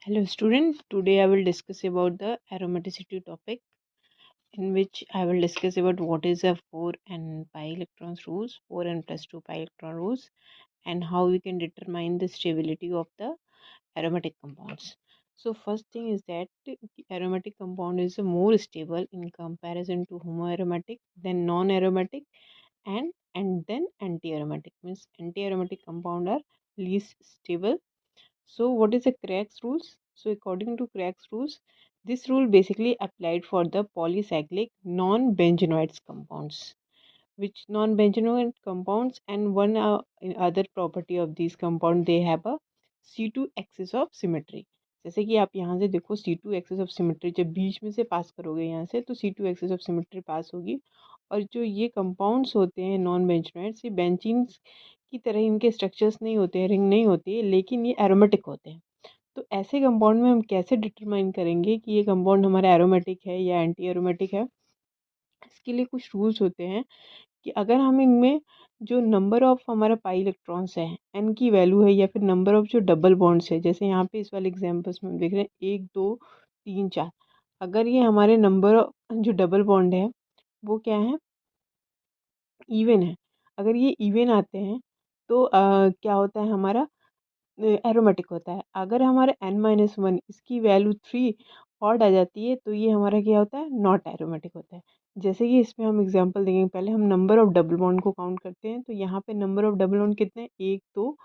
Hello student, today I will discuss about the aromaticity topic, in which I will discuss about what is a 4 and pi electrons rules, 4 and plus 2 pi electron rules, and how we can determine the stability of the aromatic compounds. So first thing is that the aromatic compound is more stable in comparison to homoaromatic, then non-aromatic, and then anti-aromatic. Means anti-aromatic compound are least stable. So what is the Craig's rules? So according to Craig's rules, this rule basically applied for the polycyclic non-benzenoids compounds, which non-benzenoid compounds, and one other property of these compound, they have a C2 axis of symmetry. जैसे कि आप यहाँ से देखो C2 axis of symmetry जब बीच में से पास करोगे यहाँ से तो C2 एक्सिस ऑफ सिमेट्री पास होगी। और जो ये कंपाउंड्स होते हैं नॉन बेंजीनोइड्स, ये बेंजीन्स की तरह इनके स्ट्रक्चर्स नहीं होते हैं, रिंग नहीं होती है, लेकिन ये एरोमेटिक होते हैं। तो ऐसे कंपाउंड में हम कैसे डिटरमाइन करेंगे कि ये कंपाउंड हमारा एरोमेटिक है या एंटी एरोमेटिक है? इसके लिए कुछ रूल्स होते हैं कि अगर हम इनमें जो नंबर ऑफ हमारा पाई इलेक्ट्रॉन्स है एन की वैल्यू है, या फिर नंबर ऑफ जो डबल बॉन्ड्स है, जैसे यहाँ पे इस वाले एग्जांपल्स में हम देख रहे हैं 1 2 3 4, अगर ये हमारे नंबर जो डबल बॉन्ड है वो क्या है, इवन है, अगर ये इवन आते हैं तो क्या होता है, हमारा एरोमेटिक होता है। अगर हमारा n-1 इसकी वैल्यू 3 ऑड आ जाती है तो ये हमारा क्या होता है, नॉट एरोमेटिक होता है। जैसे कि इसमें हम एग्जांपल देंगे, पहले हम नंबर ऑफ डबल बॉन्ड को काउंट करते हैं। तो यहाँ पे नंबर ऑफ डबल बॉन्ड कितने हैं, 1 2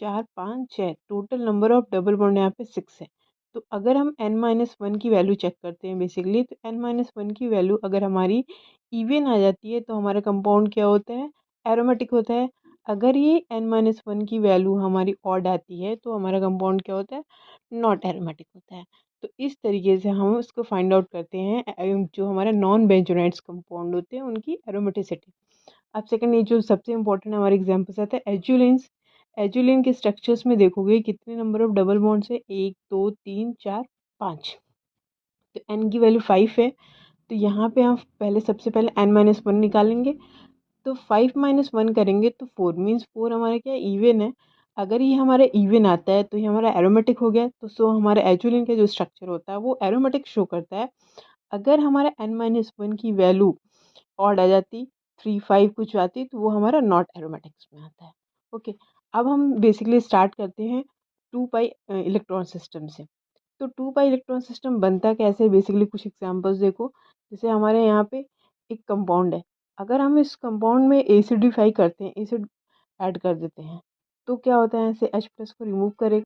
4 5 6, total number of double bond यहाँ पे 6 है। तो अगर हम n-1 की वैल्यू चेक करते हैं बेसिकली, तो n-1 की वैल्यू अगर हमारी इवन आ जाती है तो हमारा कंपाउंड क्या होता है, एरोमेटिक होता है। अगर ये n-1 की वैल्यू हमारी ऑड आती है तो हमारा कंपाउंड क्या होता है, नॉट एरोमेटिक होता है। तो इस तरीके से हम उसको फाइंड आउट करते हैं जो हमारा नॉन बेंजोनाइड्स कंपाउंड होते हैं उनकी एरोमेटिसिटी। अब सेकंड, ये जो सबसे इंपॉर्टेंट हमारे एग्जाम्पल्स आता है एजुलिन्स। एजुलिन के स्ट्रक्चर्स में देखोगे कितने नंबर ऑफ डबल बॉन्ड्स है, 1 2 3 4 5। तो n की वैल्यू 5 है, तो यहाँ पे हम पहले सबसे पहले n-1 निकालेंगे। तो 5 - 1 करेंगे तो 4 मीन्स 4 हमारा क्या इवन है। अगर ये हमारा इवन आता है तो ये हमारा एरोमेटिक हो गया। तो सो हमारा एजुलिन का जो स्ट्रक्चर होता है वो एरोमेटिक शो करता है। अगर हमारा n-1 की वैल्यू ऑड आ जाती, 3 5 कुछ आती, तो वो हमारा नॉट एरोमेटिक्स में आता है। ओके, अब हम बेसिकली स्टार्ट करते हैं 2 पाई इलेक्ट्रॉन सिस्टम से। तो 2 पाई इलेक्ट्रॉन सिस्टम बनता कैसे, बेसिकली कुछ एग्जांपल्स देखो। जैसे हमारे यहाँ पे एक कंपाउंड है, अगर हम इस कंपाउंड में एसिडिफाई करते हैं, एसिड ऐड कर देते हैं, तो क्या होता है, ऐसे H+ को रिमूव करें